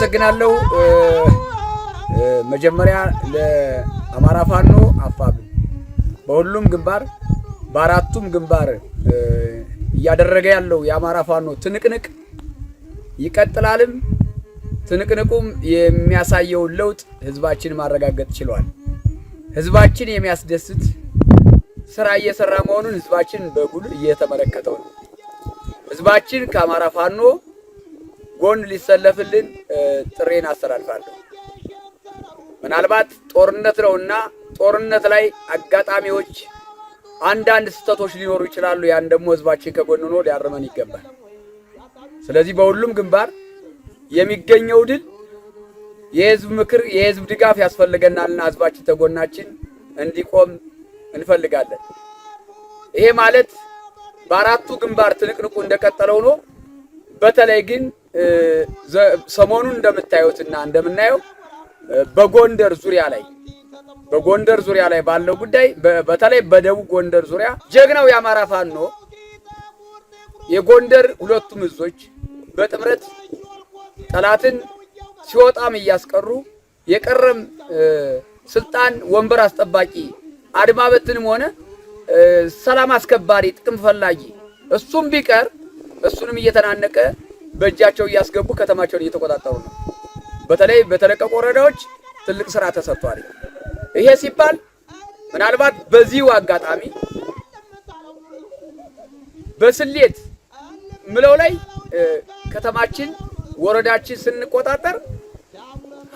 አመሰግናለሁ። መጀመሪያ ለአማራ ፋኖ አፋብ በሁሉም ግንባር በአራቱም ግንባር እያደረገ ያለው የአማራ ፋኖ ትንቅንቅ ይቀጥላልም። ትንቅንቁም የሚያሳየው ለውጥ ህዝባችን ማረጋገጥ ችሏል። ህዝባችን የሚያስደስት ስራ እየሰራ መሆኑን ህዝባችን በጉል እየተመለከተው ነው። ህዝባችን ከአማራ ፋኖ ጎን ሊሰለፍልን ጥሬን አስተላልፋለሁ። ምናልባት ጦርነት ነውና ጦርነት ላይ አጋጣሚዎች አንዳንድ ስህተቶች ሊኖሩ ይችላሉ። ያን ደግሞ ህዝባችን ከጎን ሆኖ ሊያርመን ይገባል። ስለዚህ በሁሉም ግንባር የሚገኘው ድል የህዝብ ምክር የህዝብ ድጋፍ ያስፈልገናልና ህዝባችን ተጎናችን እንዲቆም እንፈልጋለን። ይሄ ማለት በአራቱ ግንባር ትንቅንቁ እንደቀጠለው ነው። በተለይ ግን ሰሞኑን እንደምታዩትና እንደምናየው በጎንደር ዙሪያ ላይ ባለው ጉዳይ በተለይ በደቡብ ጎንደር ዙሪያ ጀግናው የአማራ ፋኖ የጎንደር ሁለቱም እዞች በጥምረት ጠላትን ሲወጣም እያስቀሩ የቀረም ስልጣን ወንበር አስጠባቂ አድማ በትንም ሆነ ሰላም አስከባሪ ጥቅም ፈላጊ እሱም ቢቀር እሱንም እየተናነቀ በእጃቸው እያስገቡ ከተማቸውን እየተቆጣጠሩ ነው። በተለይ በተለቀቁ ወረዳዎች ትልቅ ስራ ተሰርቷል። ይሄ ሲባል ምናልባት በዚሁ አጋጣሚ በስሌት ምለው ላይ ከተማችን ወረዳችን ስንቆጣጠር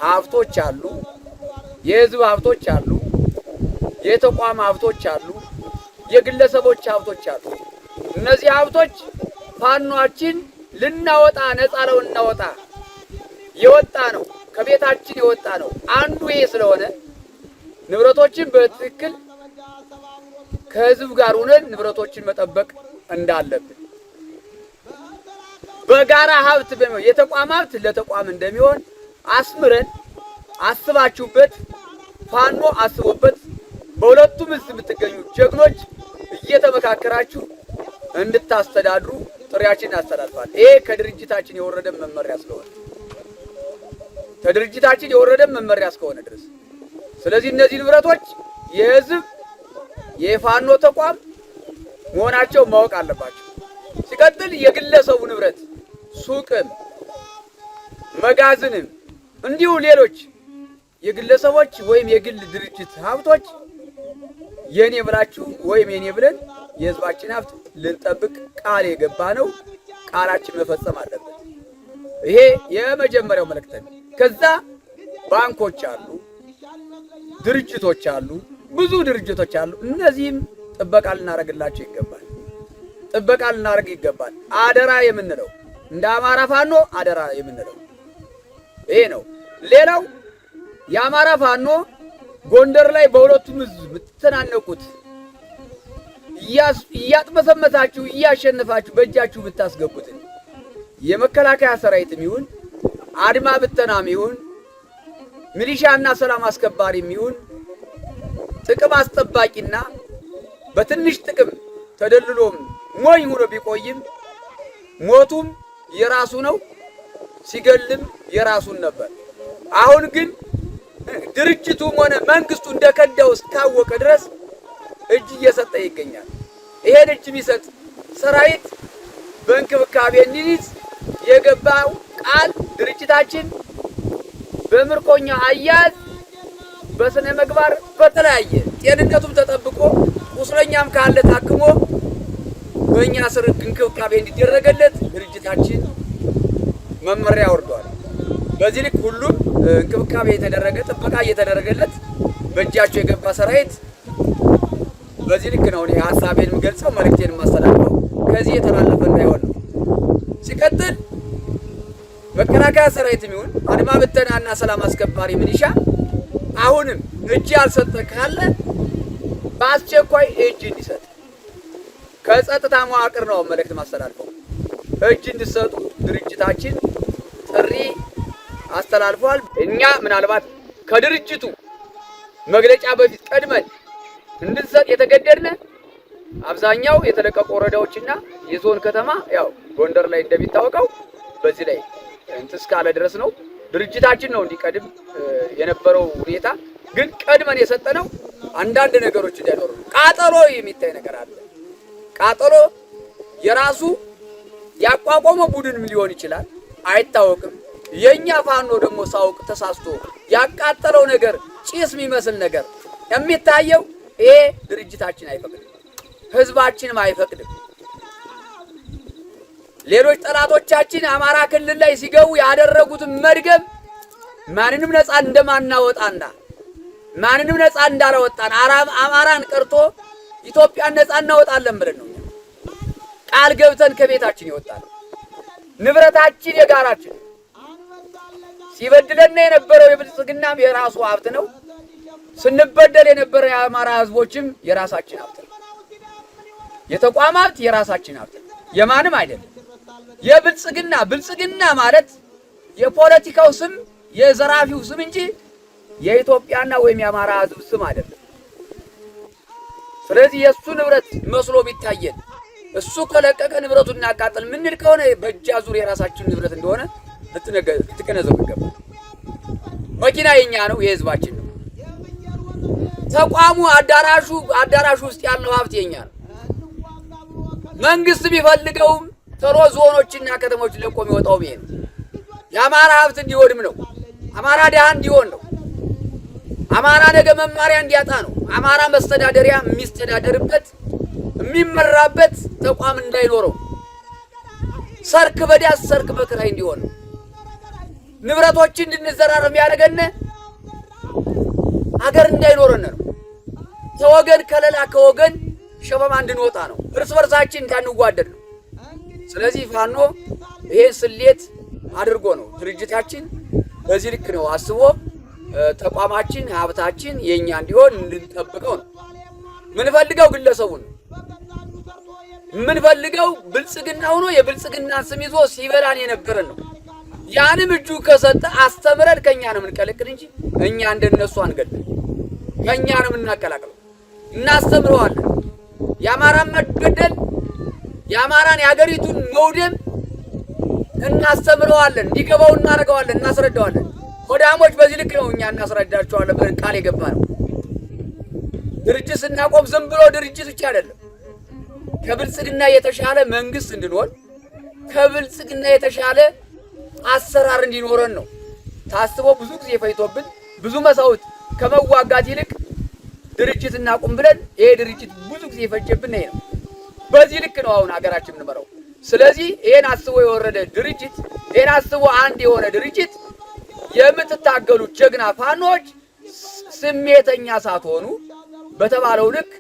ሀብቶች አሉ፣ የህዝብ ሀብቶች አሉ፣ የተቋም ሀብቶች አሉ፣ የግለሰቦች ሀብቶች አሉ። እነዚህ ሀብቶች ፋኖአችን ልናወጣ ነፃ ነው እናወጣ የወጣ ነው ከቤታችን የወጣ ነው። አንዱ ይሄ ስለሆነ ንብረቶችን በትክክል ከህዝብ ጋር ሆነን ንብረቶችን መጠበቅ እንዳለብን በጋራ ሀብት በሚሆን የተቋም ሀብት ለተቋም እንደሚሆን አስምረን አስባችሁበት ፋኖ አስቦበት በሁለቱም ህዝብ የምትገኙ ጀግኖች እየተመካከራችሁ እንድታስተዳድሩ ጥሪያችንን አስተላልፋል። ይሄ ከድርጅታችን የወረደ መመሪያ እስከሆነ ድረስ ስለዚህ እነዚህ ንብረቶች የህዝብ የፋኖ ተቋም መሆናቸው ማወቅ አለባቸው። ሲቀጥል የግለሰቡ ንብረት ሱቅም መጋዘንም እንዲሁ ሌሎች የግለሰቦች ወይም የግል ድርጅት ሀብቶች የኔ ብላችሁ ወይም የኔ ብለን የህዝባችን ሀብት ልንጠብቅ ቃል የገባ ነው። ቃላችን መፈጸም አለበት። ይሄ የመጀመሪያው መልእክት ነው። ከዛ ባንኮች አሉ፣ ድርጅቶች አሉ፣ ብዙ ድርጅቶች አሉ። እነዚህም ጥበቃ ልናደርግላቸው ይገባል። አደራ የምንለው እንደ አማራ ፋኖ አደራ የምንለው ይሄ ነው። ሌላው የአማራ ፋኖ ጎንደር ላይ በሁለቱም ህዝብ ብትተናነቁት እያጥመሰመሳችሁ እያሸነፋችሁ በእጃችሁ ብታስገቡት የመከላከያ ሰራዊትም ይሁን አድማ ብተናም ይሁን ሚሊሻና ሰላም አስከባሪም ይሁን ጥቅም አስጠባቂና በትንሽ ጥቅም ተደልሎም ሞኝ ሆኖ ቢቆይም ሞቱም የራሱ ነው፣ ሲገልም የራሱን ነበር። አሁን ግን ድርጅቱም ሆነ መንግስቱ እንደከዳው እስካወቀ ድረስ እጅ እየሰጠ ይገኛል። ይሄን እጅ ቢሰጥ ሰራዊት በእንክብካቤ እንዲይዝ የገባው ቃል ድርጅታችን በምርኮኛ አያያዝ በስነ ምግባር በተለያየ ጤንነቱም ተጠብቆ ቁስለኛም ካለ ታክሞ በእኛ ስር እንክብካቤ እንዲደረገለት ድርጅታችን መመሪያ ወርዷል። በዚህ ልክ ሁሉም እንክብካቤ የተደረገ ጥበቃ እየተደረገለት በእጃቸው የገባ ሰራዊት በዚህ ልክ ነው እኔ ሐሳቤን የምገልጸው መልእክቴን የማስተላልፈው። ከዚህ የተላለፈ እንዳይሆን ነው። ሲቀጥል መከላከያ ሰራዊትም ይሁን አድማ ብተናና ሰላም አስከባሪ ሚሊሻ አሁንም እጅ ያልሰጠ ካለ በአስቸኳይ እጅ እንዲሰጥ ከጸጥታ መዋቅር ነው መልእክት ማስተላልፈው። እጅ እንዲሰጡ ድርጅታችን ጥሪ አስተላልፏል። እኛ ምናልባት ከድርጅቱ መግለጫ በፊት ቀድመን እንድንሰጥ የተገደድነ አብዛኛው የተለቀቁ ወረዳዎችና የዞን ከተማ ያው ጎንደር ላይ እንደሚታወቀው በዚህ ላይ እንትስ ካለ ድረስ ነው ድርጅታችን ነው እንዲቀድም የነበረው ሁኔታ። ግን ቀድመን የሰጠነው አንዳንድ ነገሮች እንዳይኖሩ ቃጠሎ የሚታይ ነገር አለ። ቃጠሎ የራሱ ያቋቋመው ቡድንም ሊሆን ይችላል፣ አይታወቅም። የኛ ፋኖ ደግሞ ሳውቅ ተሳስቶ ያቃጠለው ነገር ጭስ የሚመስል ነገር የሚታየው ይሄ ድርጅታችን አይፈቅድም፣ ህዝባችንም አይፈቅድም። ሌሎች ጠላቶቻችን አማራ ክልል ላይ ሲገቡ ያደረጉትን መድገም ማንንም ነፃ እንደማናወጣና ማንንም ነፃ እንዳላወጣን አማራን ቀርቶ ኢትዮጵያን ነፃ እናወጣለን ብለን ነው ቃል ገብተን ከቤታችን ይወጣል። ንብረታችን የጋራችን ሲበድለን የነበረው የብልጽግናም የራሱ ሀብት ነው። ስንበደል የነበረው የአማራ ህዝቦችም የራሳችን ሀብት ነው። የተቋም ሀብት የራሳችን ሀብት ነው፣ የማንም አይደለም። ብልጽግና ማለት የፖለቲካው ስም የዘራፊው ስም እንጂ የኢትዮጵያና ወይም የአማራ ህዝብ ስም አይደለም። ስለዚህ የሱ ንብረት መስሎ ቢታየን እሱ ከለቀቀ ንብረቱን እናቃጥል ምንል ከሆነ በእጅ አዙር የራሳችን ንብረት እንደሆነ ልትገነዘቡ ይገባል። መኪና የኛ ነው፣ የህዝባችን ነው። ተቋሙ አዳራሹ ውስጥ ያለው ሀብት የኛ ነው። መንግስት ቢፈልገውም ቶሎ ዞኖችና ከተሞች ለቆ የሚወጣው ይሄ ነው። የአማራ ሀብት እንዲወድም ነው። አማራ ድሃ እንዲሆን ነው። አማራ ነገ መማሪያ እንዲያጣ ነው። አማራ መስተዳደሪያ የሚስተዳደርበት የሚመራበት ተቋም እንዳይኖረው፣ ሰርክ በዳስ ሰርክ በክራይ እንዲሆን ነው። ንብረቶችን እንድንዘራረፍ የሚያደርገን ሀገር እንዳይኖረን ነው። ከወገን ከለላ ከወገን ሸበማ እንድንወጣ ነው። እርስ በርሳችን እንዳንዋደድ ነው። ስለዚህ ፋኖ ይሄን ስሌት አድርጎ ነው ድርጅታችን በዚህ ልክ ነው አስቦ ተቋማችን ሀብታችን የኛ እንዲሆን እንድንጠብቀው ነው። ምንፈልገው ግለሰቡን ምንፈልገው ብልጽግና ሆኖ የብልጽግና ስም ይዞ ሲበላን የነበረን ነው። ያንም እጁ ከሰጠ አስተምረን ከኛ ነው የምንቀለቅል እንጂ እኛ እንደነሱ አንገድም። ከኛ ነው የምናቀላቅለው፣ እናስተምረዋለን። የአማራን መገደል የአማራን የሀገሪቱን መውደም እናስተምረዋለን፣ እንዲገባው እናደርገዋለን፣ እናስረዳዋለን። ሆዳሞች በዚህ ልክ ነው እኛ እናስረዳቸዋለን ብለን ቃል የገባ ነው። ድርጅት ስናቆም ዝም ብሎ ድርጅት ብቻ አይደለም፣ ከብልጽግና የተሻለ መንግስት እንድንሆን ከብልጽግና የተሻለ አሰራር እንዲኖረን ነው ታስቦ ብዙ ጊዜ ፈይቶብን ብዙ መስዋዕት ከመዋጋት ይልቅ ድርጅት እናቁም ብለን ይሄ ድርጅት ብዙ ጊዜ የፈጀብን ይሄ ነው። በዚህ ልክ ነው አሁን ሀገራችን የምንመራው። ስለዚህ ይሄን አስቦ የወረደ ድርጅት ይሄን አስቦ አንድ የሆነ ድርጅት የምትታገሉ ጀግና ፋኖች ስሜተኛ ሳትሆኑ በተባለው ልክ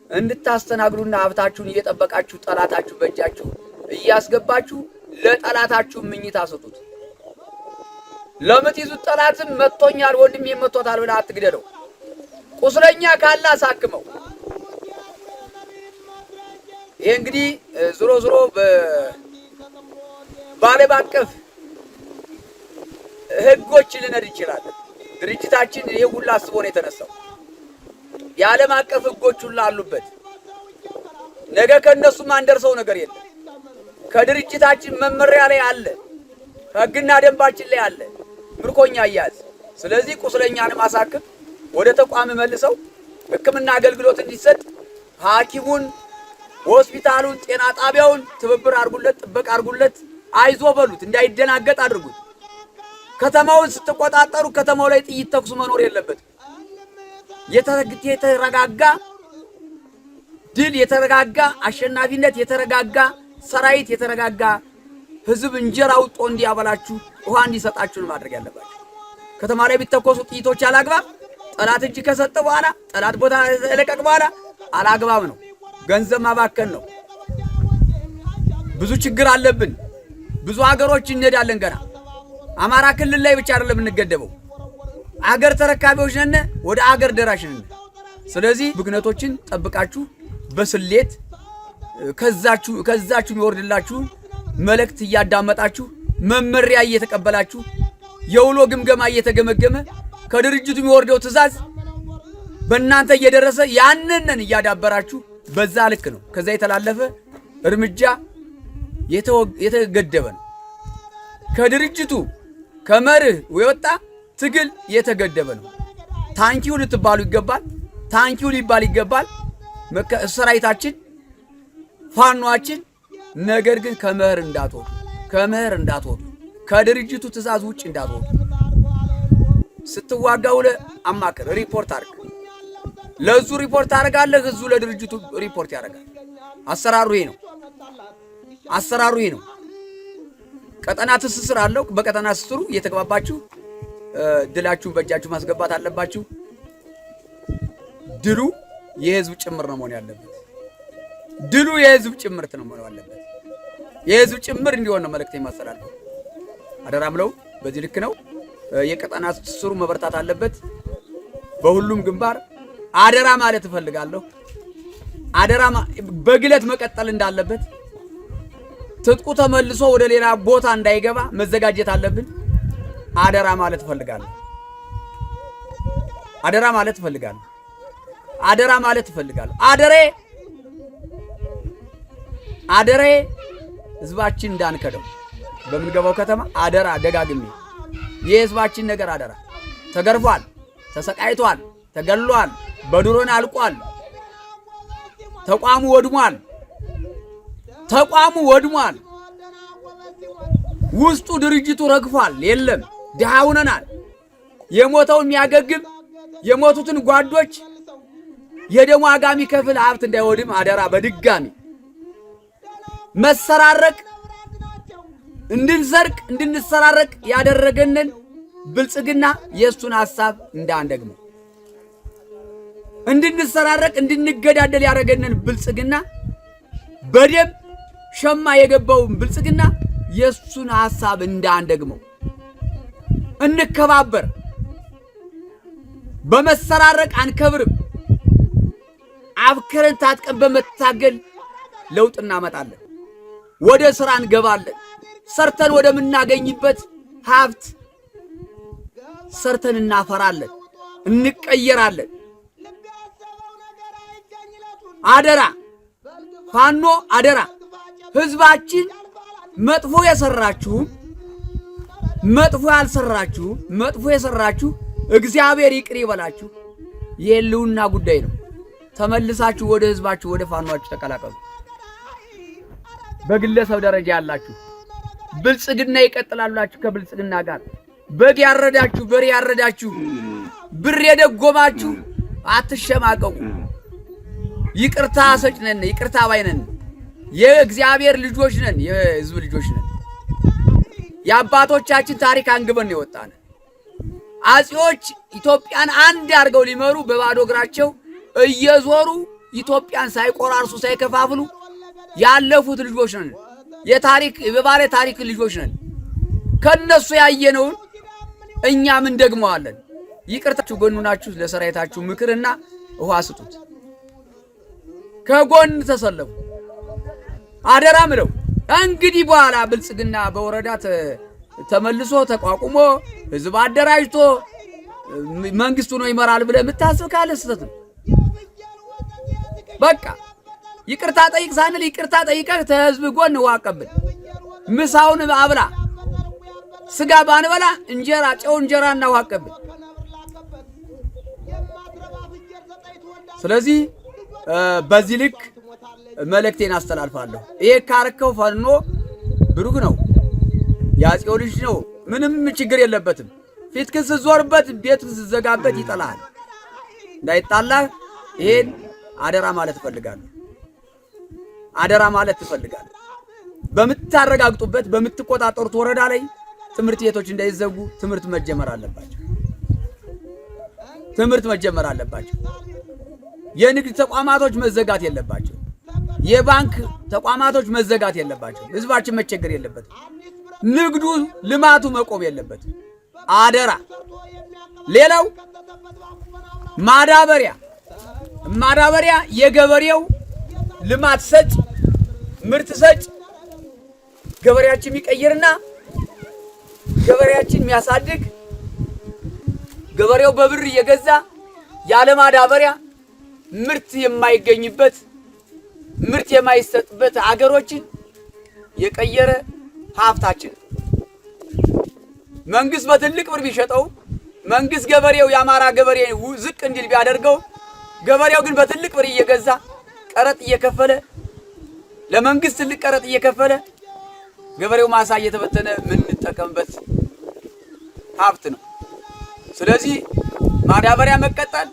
እንድታስተናግዱና ሀብታችሁን እየጠበቃችሁ ጠላታችሁ በእጃችሁ እያስገባችሁ ለጠላታችሁ ምኝታ ሰጡት። ለምትይዙት ጠላትም መጥቶኛል ወንድሜ መጥቶታል ብለህ አትግደለው። ቁስለኛ ካለ አሳክመው። ይሄ እንግዲህ ዞሮ በዓለም አቀፍ ህጎች ልንሄድ ይችላል። ድርጅታችን ይሄ ሁሉ አስቦ ነው የተነሳው። የዓለም አቀፍ ህጎች ሁሉ አሉበት። ነገ ከነሱ ማንደርሰው ነገር የለም። ከድርጅታችን መመሪያ ላይ አለ፣ ህግና ደንባችን ላይ አለ። ምርኮኛ አያዝ። ስለዚህ ቁስለኛን ማሳከም ወደ ተቋም መልሰው ህክምና አገልግሎት እንዲሰጥ ሐኪሙን ሆስፒታሉን ጤና ጣቢያውን ትብብር አድርጉለት፣ ጥበቃ አድርጉለት፣ አይዞ በሉት፣ እንዳይደናገጥ አድርጉት። ከተማውን ስትቆጣጠሩ ከተማው ላይ ጥይት ተኩስ መኖር የለበትም። የተረጋጋ ድል፣ የተረጋጋ አሸናፊነት፣ የተረጋጋ ሰራዊት፣ የተረጋጋ ህዝብ እንጀራ ውጦ እንዲያበላችሁ ውሃ እንዲሰጣችሁ ማድረግ ያለባችሁ። ከተማ ላይ ቢተኮሱ ጥይቶች አላግባብ ጠላት እጅ ከሰጠ በኋላ ጠላት ቦታ ለቀቅ በኋላ አላግባብ ነው፣ ገንዘብ ማባከን ነው። ብዙ ችግር አለብን። ብዙ ሀገሮች እንሄዳለን ገና። አማራ ክልል ላይ ብቻ አይደለም እንገደበው፣ አገር ተረካቢዎች ነን፣ ወደ አገር ደራሽ ነን። ስለዚህ ብግነቶችን ጠብቃችሁ በስሌት ከዛችሁ የሚወርድላችሁ መልእክት እያዳመጣችሁ መመሪያ እየተቀበላችሁ የውሎ ግምገማ እየተገመገመ ከድርጅቱ የሚወርደው ትዕዛዝ በእናንተ እየደረሰ ያንንን እያዳበራችሁ በዛ ልክ ነው። ከዛ የተላለፈ እርምጃ የተገደበ ነው። ከድርጅቱ ከመርህ የወጣ ትግል የተገደበ ነው። ታንኪው ልትባሉ ይገባል። ታንኪው ሊባል ይገባል ሰራዊታችን፣ ፋኗችን። ነገር ግን ከመርህ እንዳትወጡ፣ ከመርህ እንዳትወጡ፣ ከድርጅቱ ትእዛዝ ውጭ እንዳትወጡ። ስትዋጋው ለአማክር ሪፖርት አድርግ። ለዙ ሪፖርት አደርጋለህ፣ እዙ ለድርጅቱ ሪፖርት ያደርጋል። አሰራሩ ይሄ ነው። አሰራሩ ይሄ ነው። ቀጠና ትስስር አለው። በቀጠና ትስስሩ እየተግባባችሁ ድላችሁን በእጃችሁ ማስገባት አለባችሁ። ድሉ የህዝብ ጭምር ነው መሆን ያለበት። ድሉ የህዝብ ጭምርት ነው መሆን ያለበት። የህዝብ ጭምር እንዲሆን ነው መልእክት የማስተላልፈው። አደራም ለው በዚህ ልክ ነው። የቀጠና ትስስሩ መበርታት አለበት በሁሉም ግንባር። አደራ ማለት እፈልጋለሁ። አደራ በግለት መቀጠል እንዳለበት፣ ትጥቁ ተመልሶ ወደ ሌላ ቦታ እንዳይገባ መዘጋጀት አለብን። አደራ ማለት እፈልጋለሁ። አደራ ማለት እፈልጋለሁ። አደራ ማለት እፈልጋለሁ። አደሬ ህዝባችን እንዳንከደው በምንገባው ከተማ አደራ። ደጋግሜ የህዝባችን ነገር አደራ። ተገርፏል፣ ተሰቃይቷል፣ ተገሏል፣ በድሮን አልቋል። ተቋሙ ወድሟል። ተቋሙ ወድሟል። ውስጡ ድርጅቱ ረግፏል። የለም ድሃ ሆነናል። የሞተውን የሚያገግም የሞቱትን ጓዶች የደም ዋጋ የሚከፍል ሀብት እንዳይወድም አደራ። በድጋሚ መሰራረቅ እንድንሰርቅ እንድንሰራረቅ ያደረገንን ብልጽግና የእሱን ሐሳብ እንዳንደግመው፣ እንድንሰራረቅ እንድንገዳደል ያደረገንን ብልጽግና በደም ሸማ የገባውን ብልጽግና የእሱን ሐሳብ እንዳንደግመው፣ እንከባበር። በመሰራረቅ አንከብርም። አብክረን ታጥቀን በመታገል ለውጥ እናመጣለን። ወደ ስራ እንገባለን። ሰርተን ወደምናገኝበት ሀብት ሰርተን እናፈራለን፣ እንቀየራለን። አደራ ፋኖ አደራ። ህዝባችን መጥፎ የሰራችሁ መጥፎ ያልሰራችሁ መጥፎ የሰራችሁ እግዚአብሔር ይቅር ይበላችሁ። የህልውና ጉዳይ ነው። ተመልሳችሁ ወደ ህዝባችሁ ወደ ፋኖአችሁ ተቀላቀሉ። በግለሰብ ደረጃ ያላችሁ ብልጽግና ይቀጥላላችሁ። ከብልጽግና ጋር በግ ያረዳችሁ፣ በሬ ያረዳችሁ፣ ብር የደጎማችሁ አትሸማቀቁ። ይቅርታ ሰጭ ነን፣ ይቅርታ ባይ ነን። የእግዚአብሔር ልጆች ነን፣ የህዝብ ልጆች ነን። የአባቶቻችን ታሪክ አንግበን ነው የወጣን። አጼዎች ኢትዮጵያን አንድ አድርገው ሊመሩ በባዶ እግራቸው እየዞሩ ኢትዮጵያን ሳይቆራርሱ ሳይከፋፍሉ ያለፉት ልጆች ነን። የታሪክ የባለ ታሪክ ልጆች ነን። ከነሱ ያየነውን እኛም እንደግመዋለን። ይቅርታችሁ ጎኑ ናችሁ። ለሰራዊታችሁ ምክርና ውሃ ስጡት። ከጎን ተሰለፉ። አደራ ምለው እንግዲህ በኋላ ብልጽግና በወረዳ ተመልሶ ተቋቁሞ ህዝብ አደራጅቶ መንግስቱ ነው ይመራል ብለህ የምታስብ ካለ ስህተት ነው። በቃ ይቅርታ ጠይቅ ሳንል ይቅርታ ጠይቀህ ተህዝብ ጎን ዋቀብል። ምሳውን አብላ። ስጋ ባንበላ እንጀራ ጨው እንጀራ እናዋቀብል። ስለዚህ በዚህ ልክ መልእክቴን አስተላልፋለሁ። ይሄ ካርከው ፋኖ ብሩክ ነው፣ ያጼው ልጅ ነው። ምንም ችግር የለበትም። ፊት ክስ ዞርበት ቤት ዘጋበት ይጠላል። እንዳይጣላህ ይሄን አደራ ማለት እፈልጋለሁ። አደራ ማለት እፈልጋለሁ። በምታረጋግጡበት በምትቆጣጠሩት ወረዳ ላይ ትምህርት ቤቶች እንዳይዘጉ ትምህርት መጀመር አለባቸው። ትምህርት መጀመር አለባቸው። የንግድ ተቋማቶች መዘጋት የለባቸው። የባንክ ተቋማቶች መዘጋት የለባቸው። ህዝባችን መቸገር የለበትም። ንግዱ ልማቱ መቆም የለበትም። አደራ። ሌላው ማዳበሪያ የገበሬው ልማት ሰጭ ምርት ሰጭ ገበሬያችን የሚቀይርና ገበሬያችን የሚያሳድግ ገበሬው በብር እየገዛ ያለ ማዳበሪያ ምርት የማይገኝበት ምርት የማይሰጥበት አገሮችን የቀየረ ሀብታችን መንግስት በትልቅ ብር ቢሸጠው መንግስት ገበሬው የአማራ ገበሬ ዝቅ እንዲል ቢያደርገው ገበሬው ግን በትልቅ ብር እየገዛ ቀረጥ እየከፈለ ለመንግስት ትልቅ ቀረጥ እየከፈለ ገበሬው ማሳ እየተበተነ ምን እንጠቀምበት ሀብት ነው። ስለዚህ ማዳበሪያ መቃጠል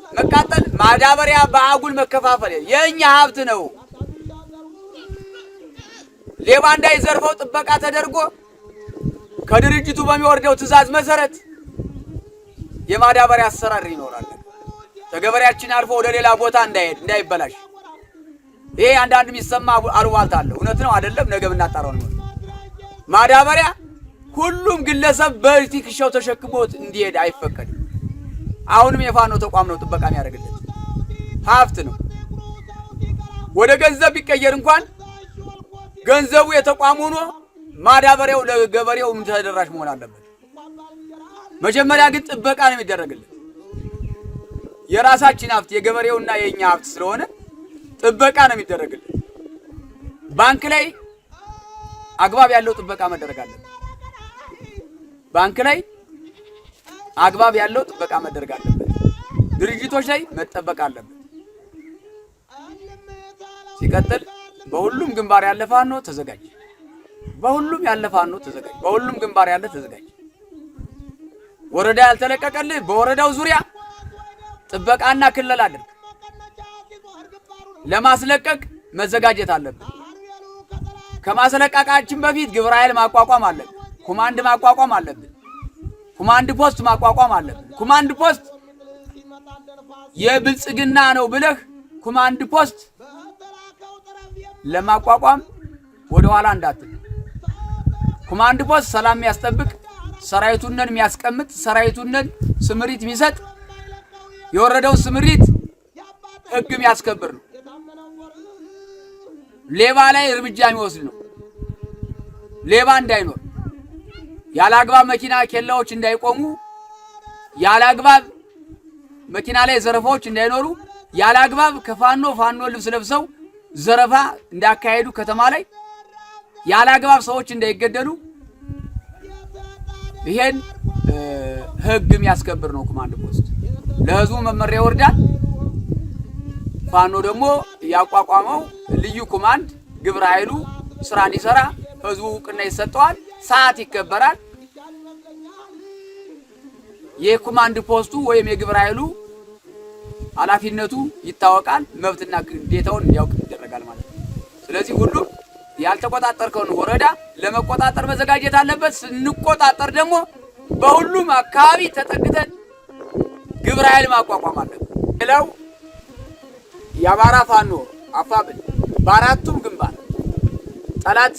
ማዳበሪያ በአጉል መከፋፈል የኛ ሀብት ነው። ሌባ እንዳይዘርፈው ጥበቃ ተደርጎ ከድርጅቱ በሚወርደው ትዕዛዝ መሰረት የማዳበሪያ አሰራር ይኖራል። ተገበሬያችን አልፎ ወደ ሌላ ቦታ እንዳይበላሽ። ይሄ አንዳንድ የሚሰማ አሉባልታ አለ። እውነት ነው አይደለም? ነገ ብናጣራው ነው። ማዳበሪያ ሁሉም ግለሰብ በትከሻው ተሸክሞት እንዲሄድ አይፈቀድም። አሁንም የፋኖ ተቋም ነው ጥበቃ የሚያደርግለት ሀብት ነው። ወደ ገንዘብ ቢቀየር እንኳን ገንዘቡ የተቋም ሆኖ ማዳበሪያው ለገበሬው ተደራሽ መሆን አለበት። መጀመሪያ ግን ጥበቃ ነው የሚደረግለት። የራሳችን ሀብት የገበሬውና የኛ ሀብት ስለሆነ ጥበቃ ነው የሚደረግለት። ባንክ ላይ አግባብ ያለው ጥበቃ መደረግ አለበት። ባንክ ላይ አግባብ ያለው ጥበቃ መደረግ አለበት። ድርጅቶች ላይ መጠበቅ አለበት። ሲቀጥል በሁሉም ግንባር ያለ ፋኖ ተዘጋጅ። በሁሉም ያለ ፋኖ ተዘጋጅ። በሁሉም ግንባር ያለ ተዘጋጅ። ወረዳ ያልተለቀቀልህ በወረዳው ዙሪያ ጥበቃና ክልል አድርግ። ለማስለቀቅ መዘጋጀት አለብን። ከማስለቀቃችን በፊት ግብረ ኃይል ማቋቋም አለብን። ኮማንድ ማቋቋም አለብን። ኮማንድ ፖስት ማቋቋም አለብን። ኮማንድ ፖስት የብልጽግና ነው ብለህ ኮማንድ ፖስት ለማቋቋም ወደ ኋላ እንዳትል። ኮማንድ ፖስት ሰላም የሚያስጠብቅ ሰራዊቱንን የሚያስቀምጥ ሰራዊቱንን ስምሪት የሚሰጥ የወረደው ስምሪት ህግ የሚያስከብር ነው። ሌባ ላይ እርምጃ የሚወስድ ነው። ሌባ እንዳይኖር ያለአግባብ መኪና ኬላዎች እንዳይቆሙ፣ ያለአግባብ መኪና ላይ ዘረፋዎች እንዳይኖሩ፣ ያለአግባብ ከፋኖ ልብስ ለብሰው ዘረፋ እንዳያካሄዱ፣ ከተማ ላይ ያለአግባብ ሰዎች እንዳይገደሉ ይሄን ህግ የሚያስከብር ነው ኮማንድ ፖስት። ለህዝቡ መመሪያ ይወርዳል። ፋኖ ደግሞ ያቋቋመው ልዩ ኮማንድ ግብረ ኃይሉ ስራ እንዲሰራ ህዝቡ እውቅና ይሰጠዋል። ሰዓት ይከበራል። የኮማንድ ፖስቱ ወይም የግብረ ኃይሉ ኃላፊነቱ ይታወቃል። መብትና ግዴታውን እንዲያውቅ ይደረጋል ማለት ነው። ስለዚህ ሁሉም ያልተቆጣጠርከውን ወረዳ ለመቆጣጠር መዘጋጀት አለበት። ስንቆጣጠር ደግሞ በሁሉም አካባቢ ተጠግተን ግብረ ኃይል ማቋቋም አለበት። ሌላው የአማራ ፋኖ አፋብን በአራቱም ግንባር ጠላት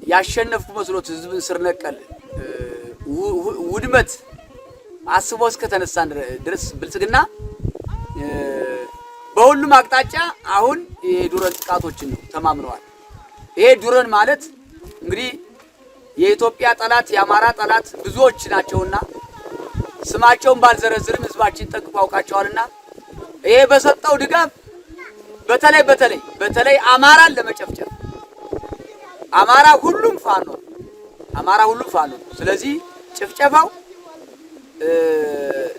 ያሸነፍኩ መስሎት ህዝብን ስር ነቀል ውድመት አስቦ እስከተነሳን ድረስ ብልጽግና በሁሉም አቅጣጫ አሁን የዱረን ጥቃቶችን ነው ተማምነዋል። ይሄ ዱረን ማለት እንግዲህ የኢትዮጵያ ጠላት የአማራ ጠላት ብዙዎች ናቸውና ስማቸውን ባልዘረዝርም ህዝባችን ጠንቅቆ ያውቃቸዋልና ይሄ በሰጠው ድጋፍ በተለይ አማራን ለመጨፍጨፍ አማራ ሁሉም ፋኖ ስለዚህ ጭፍጨፋው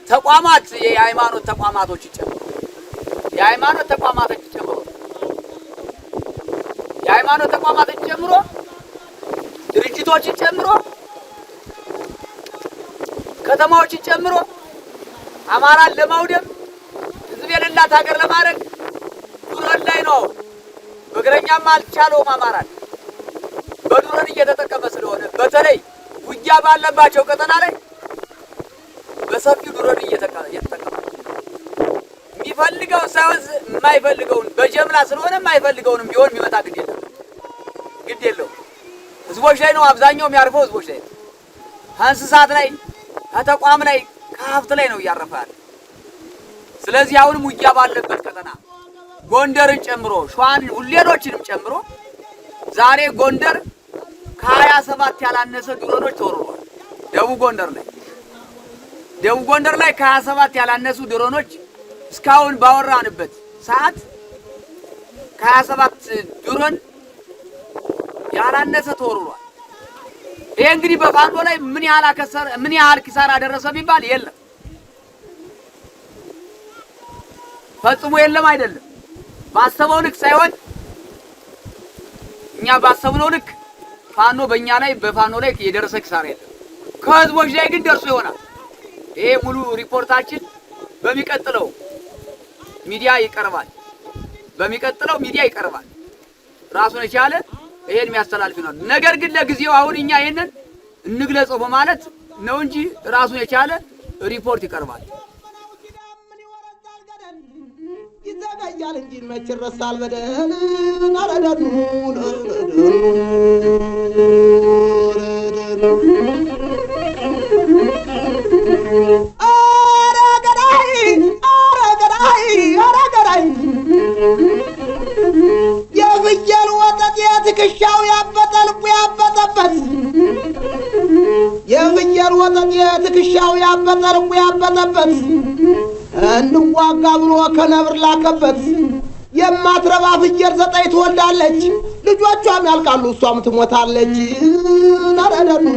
ተቋማት የሃይማኖት ተቋማቶች ጨምሮ ድርጅቶችን ጨምሮ ከተማዎችን ጨምሮ አማራን ለማውደም ህዝብ የሌላት ሀገር ለማድረግ ዱረን ላይ ነው። በእግረኛም አልቻለውም። አማራን በዱረን እየተጠቀመ ስለሆነ በተለይ ውጊያ ባለባቸው ቀጠና ላይ በሰፊው ዱረን እየተጠቀመ የሚፈልገው ሳይሆን የማይፈልገውን በጀምላ ስለሆነ የማይፈልገውንም ቢሆን የሚመጣ ግድ የለውም። ህዝቦች ላይ ነው አብዛኛው የሚያርፈው ህዝቦች ላይ ነው። እንስሳት ላይ ከተቋም ላይ ከሀብት ላይ ነው እያረፈ ያለ። ስለዚህ አሁንም ውጊያ ባለበት ቀጠና ጎንደርን ጨምሮ ሸዋን ሌሎችንም ጨምሮ ዛሬ ጎንደር ከ27 ያላነሰ ድሮኖች ተወርሯል። ደቡብ ጎንደር ላይ ከ27 ያላነሱ ድሮኖች እስካሁን ባወራንበት ሰዓት ከ27 ድሮን ያላነሰ ተወርሯል። ይሄ እንግዲህ በፋኖ ላይ ምን ያህል ኪሳራ ደረሰ ቢባል የለም ፈጽሞ የለም አይደለም ባሰበው ልክ ሳይሆን እኛ ባሰብነው ልክ ፋኖ በፋኖ ላይ የደረሰ ኪሳራ የለም ከህዝቦች ላይ ግን ደርሶ ይሆናል ይሄ ሙሉ ሪፖርታችን በሚቀጥለው ሚዲያ ይቀርባል ራሱን የቻለ ይሄን የሚያስተላልፍ ነው ነገር ግን ለጊዜው አሁን እኛ ይሄንን እንግለጸው በማለት ነው እንጂ ራሱን የቻለ ሪፖርት ይቀርባል ይዘጋጃል እንጂ መች ይረሳል በደል አረዳዱ አረገዳይ የፍየል ወተት የትከሻው ያበጠ ልቡ ያበጠበት የፍየል ወተት የትከሻው ያበጠ ልቡ ያበጠበት እንዋጋ ብሎ ከነብር ላከበት የማትረባ ፍየል 9 ትወልዳለች ልጆቿም ያልቃሉ እሷም ትሞታለች ናረደኑ